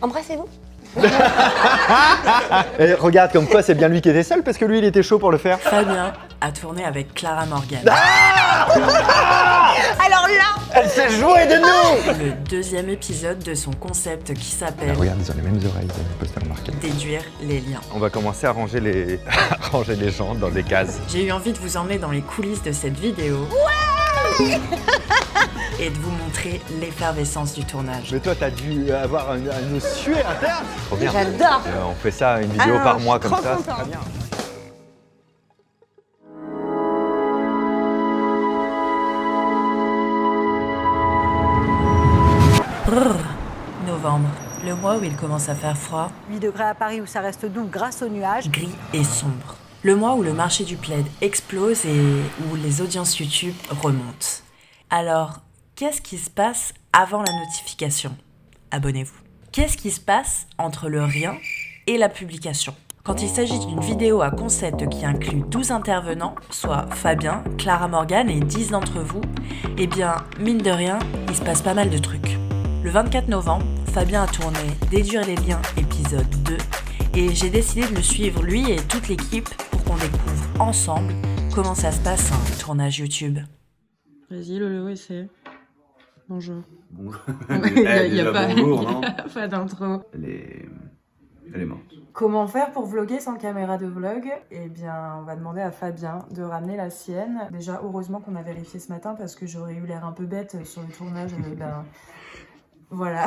Embrassez-vous. Et regarde, comme quoi c'est bien lui qui était seul parce que lui il était chaud pour le faire. Fabien a tourné avec Clara Morgan. Alors là, Elle s'est jouée de nous. Le deuxième épisode de son concept qui s'appelle Regarde, ils ont les mêmes oreilles, ils peuvent le remarquer. Déduire les liens. On va commencer à ranger les... ranger les gens dans des cases. J'ai eu envie de vous emmener dans les coulisses de cette vidéo. Et de vous montrer l'effervescence du tournage. Mais toi, t'as dû avoir une sueur interne. Trop bien. j'adore. On fait ça, une vidéo Ah, par mois je suis comme trop ça, c'est contente. très bien. Novembre, le mois où il commence à faire froid, 8 degrés à Paris où ça reste doux grâce aux nuages. gris et sombre. Le mois où le marché du plaid explose et où les audiences YouTube remontent. Alors, qu'est-ce qui se passe avant la notification? Abonnez-vous. Qu'est-ce qui se passe entre le rien et la publication? Quand il s'agit d'une vidéo à concept qui inclut 12 intervenants, soit Fabien, Clara Morgan et 10 d'entre vous, eh bien, mine de rien, il se passe pas mal de trucs. Le 24 novembre, Fabien a tourné Déduire les liens épisode 2 et j'ai décidé de le suivre lui et toute l'équipe pour qu'on découvre ensemble comment ça se passe un tournage YouTube. Vas-y, Lolo, essaie. Bonjour. Bonjour. Il y a pas, Bonjour, non pas d'intro. Elle est morte. Comment faire pour vlogger sans caméra de vlog? Eh bien, on va demander à Fabien de ramener la sienne. Déjà, heureusement qu'on a vérifié ce matin parce que j'aurais eu l'air un peu bête sur le tournage. Voilà,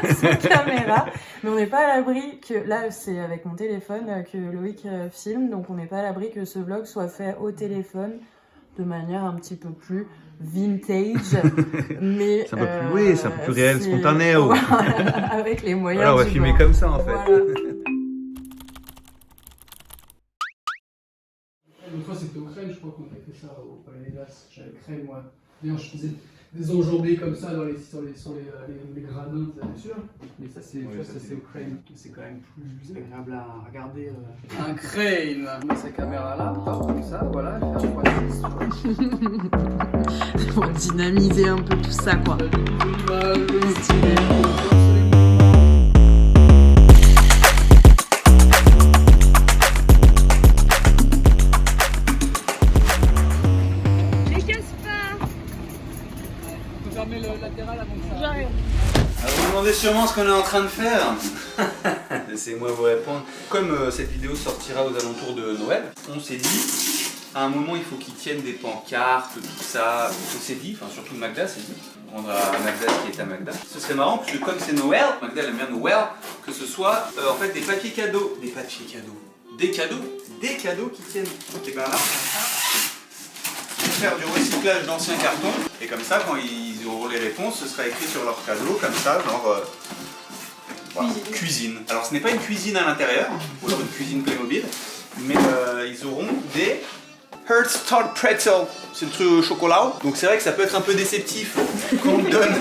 sans caméra. Mais on n'est pas à l'abri que... Là, c'est avec mon téléphone que Loïc filme, donc on n'est pas à l'abri que ce vlog soit fait au téléphone de manière un petit peu plus vintage, mais... C'est un peu plus, oui, c'est un peu plus réel, spontané. Voilà, avec les moyens Voilà, on va du filmer bord. comme ça en fait. Voilà. Une fois c'était au Crème, je crois qu'on avait fait ça au Palais des Glaces. J'avais Crème, moi. D'ailleurs, je faisais des enjambées comme ça dans les gradins, ça c'est sûr. Mais ça, c'est Oui, ça, ça, c'est au Crème. C'est quand même plus agréable à regarder. Un Crème, met sa caméra là, comme ça, voilà, faire 3-6. Pour dynamiser un peu tout ça, quoi. Stylé. Fermer le latéral avant que ça. J'arrive. Alors, vous vous demandez sûrement ce qu'on est en train de faire. Laissez-moi vous répondre. Comme cette vidéo sortira aux alentours de Noël, on s'est dit, à un moment il faut qu'ils tiennent des pancartes, tout ça. On s'est dit, enfin surtout Magda s'est dit, on prendra Magda ce qui est à Magda. Ce serait marrant parce que comme c'est Noël, Magda elle aime bien Noël, que ce soit en fait des papiers cadeaux. Des papiers cadeaux. Des cadeaux qui tiennent. Et ben là, faire du recyclage d'anciens cartons et comme ça quand ils auront les réponses ce sera écrit sur leur cadeau comme ça genre voilà, cuisine. Alors ce n'est pas une cuisine à l'intérieur ou alors une cuisine Playmobil mais ils auront des Hertz Tart Pretzel, c'est le truc au chocolat donc c'est vrai que ça peut être un peu déceptif quand on te donne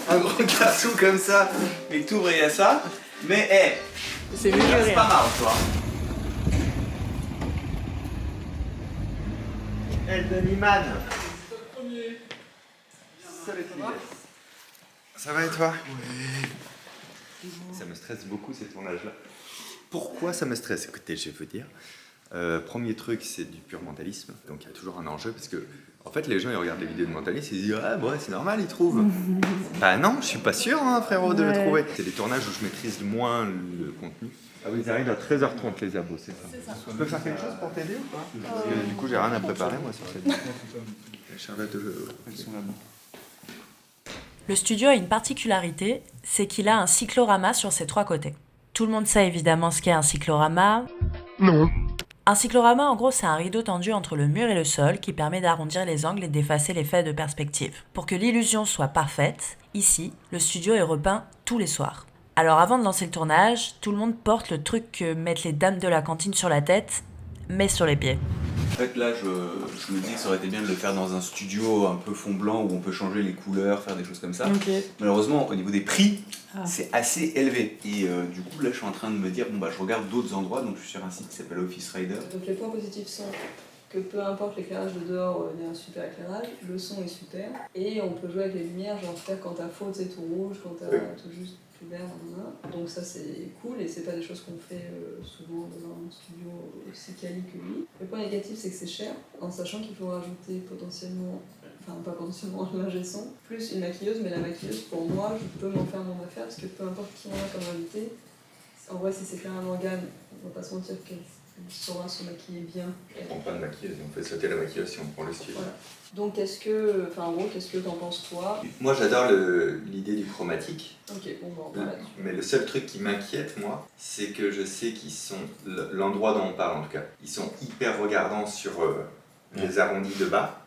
un gros gâteau comme ça et que tu ouvres et il y a ça mais C'est mieux que c'est rien. pas mal toi. El Deniman. Ça va et toi? Oui. Ça me stresse beaucoup ces tournages-là. Pourquoi ça me stresse? Écoutez, je vais vous dire. Premier truc, c'est du pur mentalisme. Donc il y a toujours un enjeu parce que, en fait, les gens ils regardent les vidéos de mentalisme et ils disent ah ouais c'est normal ils trouvent. Bah non, je suis pas sûr hein, frérot de le trouver. C'est des tournages où je maîtrise moins le contenu. Ah oui, ils arrivent à 13h30 les abos, c'est ça. Je peux faire quelque chose pour t'aider ou pas? Parce que, du coup, j'ai rien à préparer moi sur cette vidéo. Charlotte, elles sont là-bas. Le studio a une particularité, c'est qu'il a un cyclorama sur ses 3 côtés. Tout le monde sait évidemment ce qu'est un cyclorama. Non. Un cyclorama, en gros, c'est un rideau tendu entre le mur et le sol qui permet d'arrondir les angles et d'effacer l'effet de perspective. Pour que l'illusion soit parfaite, ici, le studio est repeint tous les soirs. Alors avant de lancer le tournage, tout le monde porte le truc que mettent les dames de la cantine sur la tête, mais sur les pieds. En fait là je me dis que ça aurait été bien de le faire dans un studio un peu fond blanc où on peut changer les couleurs, faire des choses comme ça. Ok. Malheureusement au niveau des prix c'est assez élevé et du coup là je suis en train de me dire bon bah je regarde d'autres endroits donc je suis sur un site qui s'appelle Office Rider. Donc les points positifs sont que peu importe l'éclairage de dehors, il y a un super éclairage, le son est super et on peut jouer avec les lumières, genre faire quand t'as faute c'est tout rouge, quand t'as tout juste plus vert, donc ça c'est cool et c'est pas des choses qu'on fait souvent dans un studio aussi quali que lui. Le point négatif c'est que c'est cher, en sachant qu'il faut rajouter potentiellement, enfin pas potentiellement un ingé son, plus une maquilleuse, mais la maquilleuse pour moi je peux m'en faire mon affaire parce que peu importe qui on a comme invité, en vrai si c'est Clara Morgan, on va pas se mentir qu'elle saura se maquiller bien. On prend pas de maquilleuse, on fait sauter la maquilleuse si on prend le style. Voilà. Donc qu'est-ce que t'en penses toi? Moi j'adore l'idée du chromatique. Ok, bon bah on va là-dessus. Mais le seul truc qui m'inquiète moi, c'est que je sais qu'ils sont, l'endroit dont on parle en tout cas, ils sont hyper regardants sur les arrondis de bas.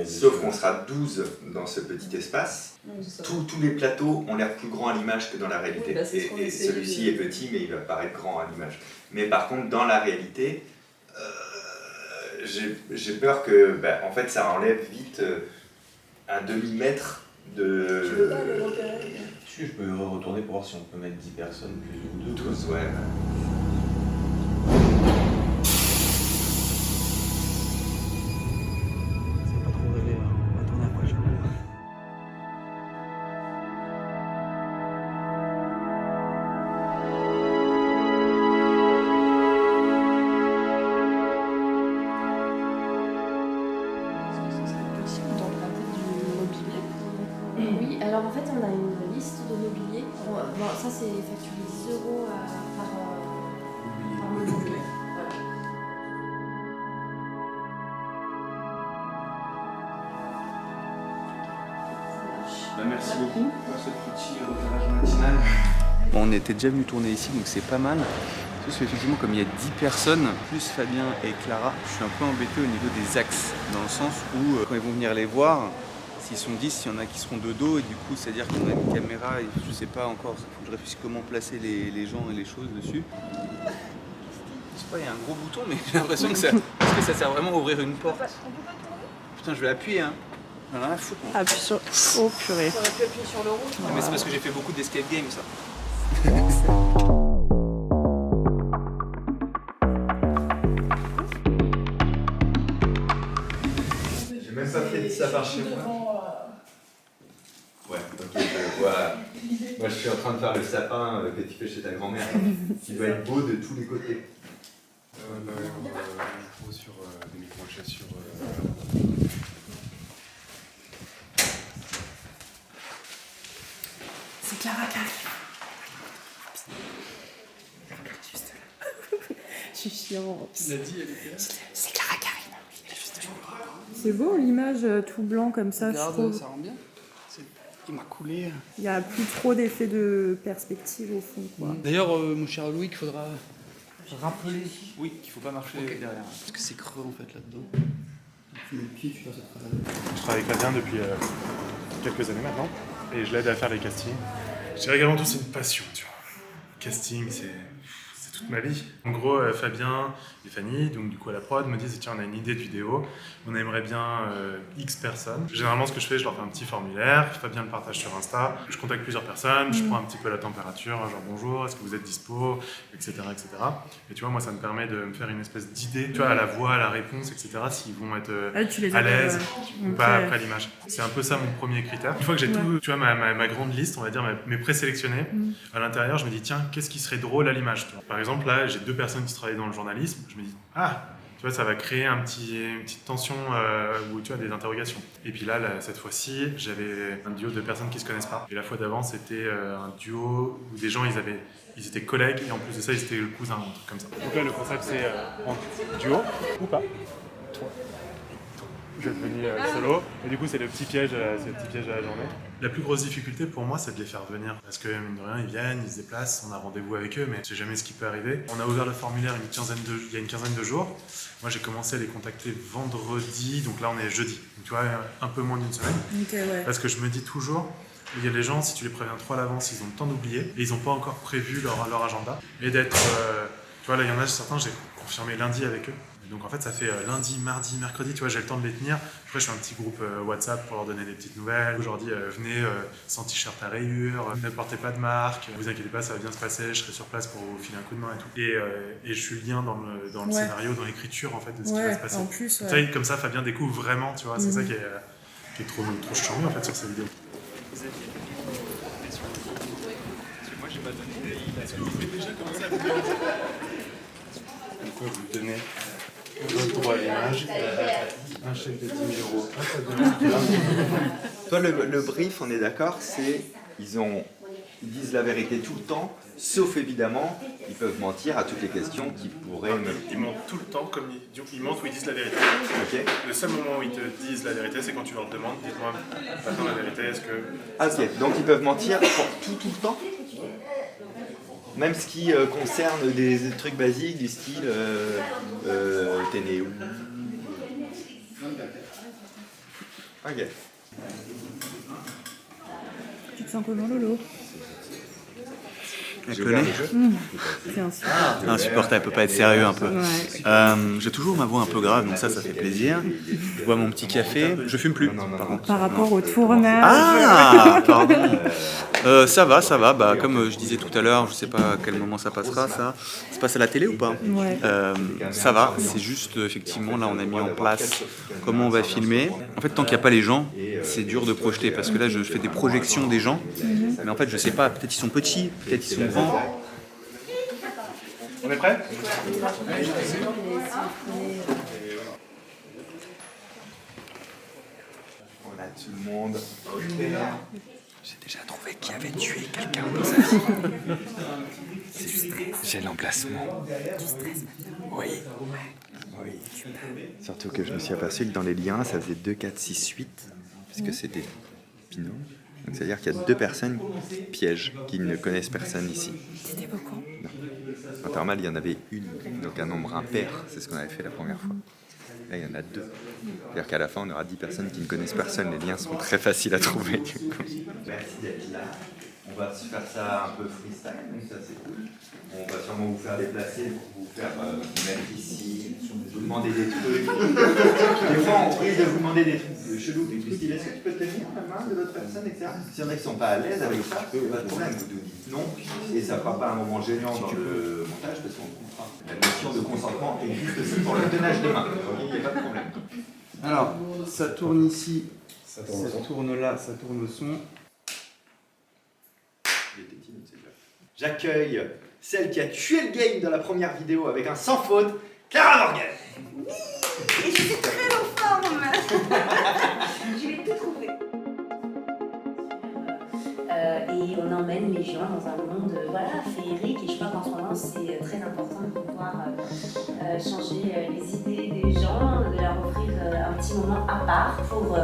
Sauf qu'on sera 12 dans ce petit espace. Tous les plateaux ont l'air plus grands à l'image que dans la réalité. Oui, bah, et celui-ci est petit, mais il va paraître grand à l'image. Mais par contre, dans la réalité, j'ai peur que en fait, ça enlève vite un demi-mètre de... Tu veux pas le repérer? Si, je peux retourner pour voir si on peut mettre 10 personnes plus ou 2. 12, ouais. Oui, alors en fait on a une liste de mobilier. Bon, ça c'est facturé 10 € par mobilier. Voilà. Ça marche. Merci beaucoup pour ce petit repérage matinal. Bon, on était déjà venu tourner ici, donc c'est pas mal. Sauf qu'effectivement, comme il y a 10 personnes, plus Fabien et Clara, je suis un peu embêté au niveau des axes, dans le sens où quand ils vont venir les voir, s'ils sont 10, il y en a qui seront de dos, et du coup, c'est-à-dire qu'on a une caméra, et je sais pas encore, il faut que je réfléchisse comment placer les gens et les choses dessus. Je sais pas, il y a un gros bouton, mais j'ai l'impression que ça sert vraiment à ouvrir une porte. Putain, je vais appuyer, hein. J'en ai rien à foutre. Moi. Appuie sur... Oh purée. T'aurais pu appuyer sur le rouge. Ah, mais c'est parce que j'ai fait beaucoup d'escape games, ça. J'ai même pas fait de sapin chez moi. Ouais, ok, je vois. Moi je suis en train de faire le sapin que tu fais chez ta grand-mère, qui doit être beau de tous les côtés. Sur des micro-chats sur... C'est Clara qui arrive. Juste là. Je suis chiante. Tu l'as dit, elle était là. C'est Clara qui arrive. Elle est juste là. C'est beau l'image tout blanc comme ça, je trouve. Ça rend bien. Il m'a coulé. Il n'y a plus trop d'effet de perspective au fond, quoi. D'ailleurs, mon cher Louis, il faudra rappeler Oui, qu'il faut pas marcher derrière. parce que c'est creux en fait là-dedans. Tu mets le pied, tu fais ça travail. Je travaille avec Fabien depuis quelques années maintenant et je l'aide à faire les castings. Je dirais qu'avant tout c'est une passion, tu vois. Casting, c'est toute ma vie. En gros, Fabien et Fanny, donc du coup à la prod, me disent tiens, on a une idée de vidéo, on aimerait bien X personnes. Généralement, ce que je fais, je leur fais un petit formulaire, Fabien le partage sur Insta, je contacte plusieurs personnes, je prends un petit peu la température, genre bonjour, est-ce que vous êtes dispo, etc., etc. Et tu vois, moi, ça me permet de me faire une espèce d'idée, tu vois, à la voix, à la réponse, etc., s'ils vont être à l'aise ou pas après l'image. C'est un peu ça mon premier critère. Une fois que j'ai tout, tu vois, ma grande liste, on va dire, mes présélectionnés, à l'intérieur, je me dis tiens, qu'est-ce qui serait drôle à l'image, tu vois. Par exemple, là, j'ai 2 personnes qui travaillent dans le journalisme, je me dis ah, tu vois, ça va créer une petite tension ou tu vois, des interrogations. Et puis là, cette fois-ci, j'avais un duo de personnes qui se connaissent pas. Et la fois d'avant, c'était un duo où des gens, ils étaient collègues et en plus de ça, ils étaient le cousin, un truc comme ça. Donc là, le concept, c'est en duo ou pas. Toi. Je vais venu solo. Et du coup, c'est le petit piège de la journée. La plus grosse difficulté pour moi, c'est de les faire venir. Parce que, mine de rien, ils viennent, ils se déplacent, on a rendez-vous avec eux, mais je sais jamais ce qui peut arriver. On a ouvert le formulaire il y a une quinzaine de jours. Moi, j'ai commencé à les contacter vendredi, donc là, on est jeudi. Donc, tu vois, un peu moins d'une semaine. Okay, ouais. Parce que je me dis toujours, il y a les gens, si tu les préviens trop à l'avance, ils ont le temps d'oublier. Et ils n'ont pas encore prévu leur agenda. Et d'être... tu vois, là, il y en a certains, j'ai confirmé lundi avec eux. Donc en fait, ça fait lundi, mardi, mercredi, tu vois, j'ai le temps de les tenir. Après, je fais un petit groupe WhatsApp pour leur donner des petites nouvelles. Je leur dis, venez sans t-shirt à rayures, ne portez pas de marque, vous inquiétez pas, ça va bien se passer, je serai sur place pour vous filer un coup de main et tout. Et je suis le lien dans le scénario, dans l'écriture en fait, de ce qui va se passer. En plus, ouais. Comme ça, Fabien découvre vraiment, tu vois, c'est ça qui est trop charmant en fait sur cette vidéo. Est-ce que vous pouvez déjà commencer à vous dire une fois que vous tenez votre droit à l'image, un chèque de 10 000 €. Toi, le brief, on est d'accord, c'est ils disent la vérité tout le temps, sauf évidemment, ils peuvent mentir à toutes les questions qui pourraient me... Ils mentent tout le temps, comme ils mentent ou ils disent la vérité. Ok. Le seul moment où ils te disent la vérité, c'est quand tu leur demandes, dites-moi maintenant la vérité, est-ce que... Ah, ok, donc ils peuvent mentir pour tout le temps? Même ce qui concerne des trucs basiques du style t'es né où? Ok. Tu te sens comment, Lolo? Elle connaît. C'est insupportable. Insupportable, elle peut pas être sérieux un peu. J'ai toujours ma voix un peu grave, donc ça fait plaisir. Je bois mon petit café. Je fume plus, par contre. Par rapport au tournage. Ah, pardon. Ça va. Bah, comme je disais tout à l'heure, je sais pas à quel moment ça passera, ça. Ça passe à la télé ou pas? Ouais. Ça va, c'est juste, effectivement, là, on a mis en place comment on va filmer. En fait, tant qu'il n'y a pas les gens, c'est dur de projeter, parce que là, je fais des projections des gens, mais en fait, je sais pas, peut-être ils sont petits, peut-être ils sont grands. On est prêts? On a tout le monde. J'ai déjà trouvé qui avait tué quelqu'un dans sa vie. J'ai l'emplacement. Du stress maintenant. Oui. Oui. Surtout que je me suis aperçu que dans les liens, ça faisait 2, 4, 6, 8, puisque c'était binôme. Donc c'est-à-dire qu'il y a 2 personnes pièges qui ne connaissent personne ici. C'était beaucoup. Non. En temps normal, il y en avait une, donc un nombre impair, c'est ce qu'on avait fait la première fois. Là, il y en a 2. C'est-à-dire qu'à la fin, on aura 10 personnes qui ne connaissent personne. Les liens sont très faciles à trouver. Du coup. Merci d'être là. On va se faire ça un peu freestyle, donc ça c'est cool. On va sûrement vous faire déplacer pour vous faire mettre ici, vous demander des trucs. Des fois, on prie de vous demander des trucs chelous, du style est-ce que tu peux tenir la main de l'autre personne, etc. S'il y en a qui ne sont pas à l'aise avec ça, pas de problème, vous nous dites non, et ça ne fera pas un moment gênant dans le montage parce qu'on comprend. La notion de consentement est juste aussi pour le tenage de main, donc il n'y a pas de problème. Alors, ça tourne ici, ça tourne là, ça tourne au son. J'accueille celle qui a tué le game dans la première vidéo avec un sans faute, Clara Morgan. Oui, et je suis très en forme. Je vais tout trouver. Et on emmène les gens dans un monde féerique, et je crois qu'en ce moment c'est très important de pouvoir changer les idées des gens, de leur offrir un petit moment à part pour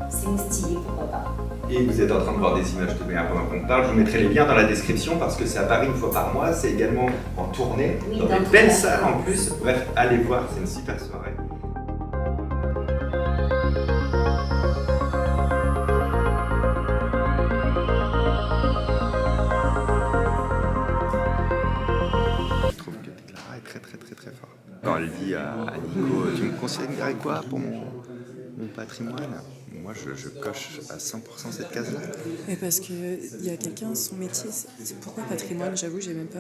s'émoustiller, pourquoi pas. Et vous êtes en train de voir des images de BR pendant qu'on parle, je vous mettrai les liens dans la description parce que c'est à Paris une fois par mois, c'est également en tournée, dans des belles salles en plus. Bref, allez voir, c'est une super soirée. Je trouve que Clara est très fort. Quand elle dit à Nico, tu me conseillerais quoi pour mon patrimoine? Moi, je coche à 100% cette case-là. Et parce qu'il y a quelqu'un, son métier, c'est pourquoi patrimoine? J'avoue, j'ai même pas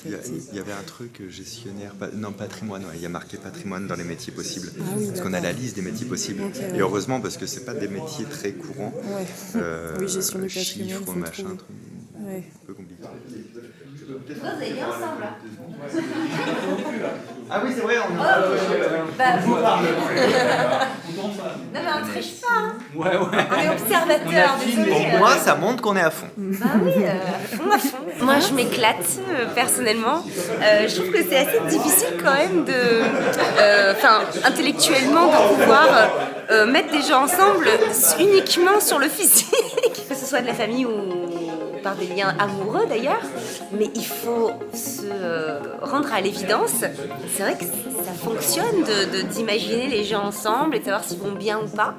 Il y avait un truc gestionnaire, non patrimoine, ouais, il y a marqué patrimoine dans les métiers possibles. Ah oui, parce qu'on a la liste des métiers possibles. Okay, ouais. Et heureusement, parce que c'est pas des métiers très courants. Ouais. Oui, gestion du patrimoine. Chiffres, machin, truc. Ouais. Un peu compliqué. Vous allez bien ensemble là. Ah oui, c'est vrai, on est Non mais on triche pas, hein. On est observateur, désolé. Pour moi, ça montre qu'on est à fond. Bah oui, à fond. Moi je m'éclate personnellement. Je trouve que c'est assez difficile quand même intellectuellement de pouvoir mettre des gens ensemble uniquement sur le physique. Que ce soit de la famille ou par des liens amoureux d'ailleurs, mais il faut se rendre à l'évidence. C'est vrai que ça fonctionne d'imaginer les gens ensemble et de savoir s'ils vont bien ou pas.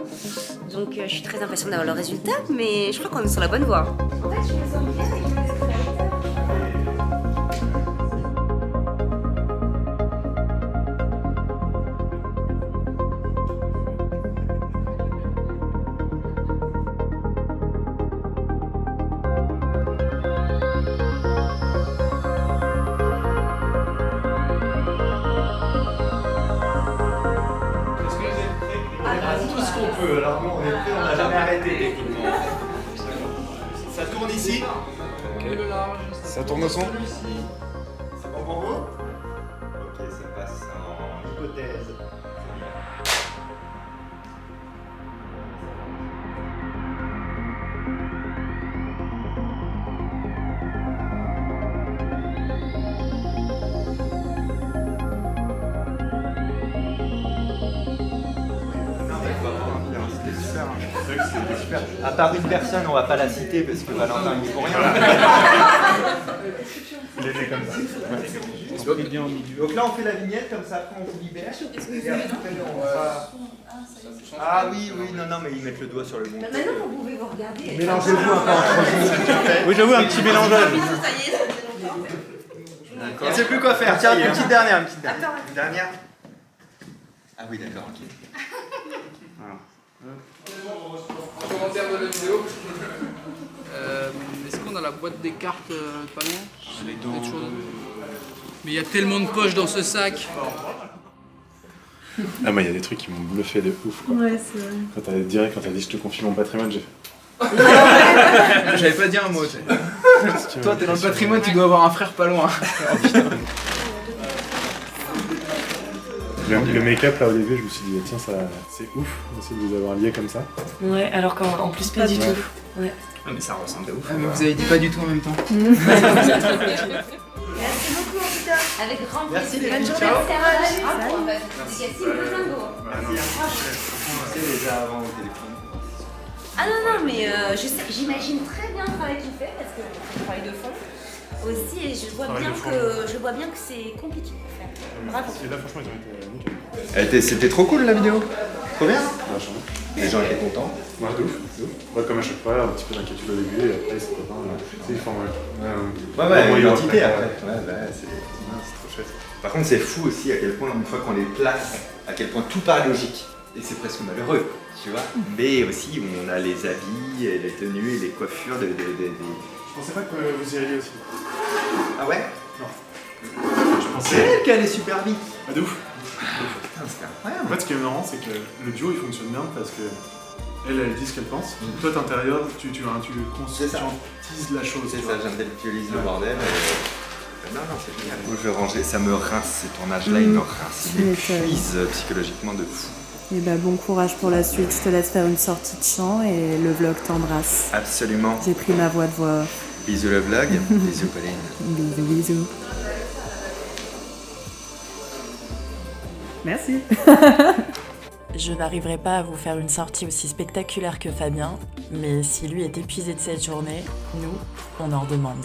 Donc je suis très impatiente d'avoir le résultat, mais je crois qu'on est sur la bonne voie. En fait, je me sens bien avec le Alors nous on est prêts, on n'a jamais arrêté techniquement. Ça tourne ici. Ça tourne au son. C'est bon pour vous? Ok, ça passe en hypothèse. C'était super. À part une personne, on va pas la citer parce que Valentin il est pour rien. Il était comme ça. Donc là on fait la vignette, comme ça après on vous libère. Et après on va... Ah oui, non, mais ils mettent le doigt sur le bon. Maintenant, vous pouvez vous regarder. Mélangez-vous un peu entre vous. Oui, j'avoue, un petit mélangeage. On ne sait plus quoi faire. Tiens, une petite dernière. Une dernière. Ah oui, d'accord, ok. Commentaire de la vidéo. Est-ce qu'on a la boîte des cartes pas loin? Mais il y a tellement de poches dans ce sac. Ah, moi, il y a des trucs qui m'ont bluffé de ouf, quoi. Ouais, c'est vrai. Quand t'as dit je te confie mon patrimoine, j'ai fait. J'avais pas dit un mot. Toi, t'es dans le patrimoine, tu dois avoir un frère pas loin. Le make-up, là, au début, je me suis dit, tiens, ça, c'est ouf d'essayer de vous avoir lié comme ça. Ouais, alors qu'en plus, pas du tout. Ouais. Ah, mais ça ressemble de ouf. Ah, mais vous avez dit pas du tout en même temps. Merci beaucoup en tout cas. Avec grand plaisir. Merci les Bonne filles, journée. ciao. C'est déjà avant au téléphone. Ah non, mais j'imagine très bien le travail qu'il fait parce que c'est un travail de fond aussi et je vois bien que c'est compliqué à faire. Bravo. Et là, franchement, ils ont été nickel. C'était trop cool la vidéo. Trop bien. Vachement. Les gens étaient contents. Ouais, de ouf. Ouais, comme à chaque fois, un petit peu d'inquiétude au début et après, ses copains, ils forment une identité après. Ouais, c'est trop chouette. Par contre, c'est fou aussi à quel point, une fois qu'on les place, à quel point tout paraît logique. Et c'est presque malheureux, tu vois. Mais aussi, on a les habits, et les tenues, et les coiffures des... Je pensais pas que vous iriez aussi. Ah ouais? Non. C'est elle qui allait super vite. Ah, de ouf. Putain, c'était incroyable. En fait, ce qui est marrant, c'est que le duo, il fonctionne bien parce que elle dit ce qu'elle pense. Toi, t'intérieur, tu conscientises la chose. C'est ça, j'intellectualise le bordel. Non, c'est génial. Je vais ranger, ça me rince, ces tournages-là, ils me rincent. Ils m'épuisent psychologiquement de fou. Et bah bon courage pour la suite, je te laisse faire une sortie de chant et le vlog t'embrasse. Absolument. J'ai pris ma voix de voix. Bisous le vlog, bisous Pauline. Bisous. Merci. Je n'arriverai pas à vous faire une sortie aussi spectaculaire que Fabien, mais si lui est épuisé de cette journée, nous, on en redemande.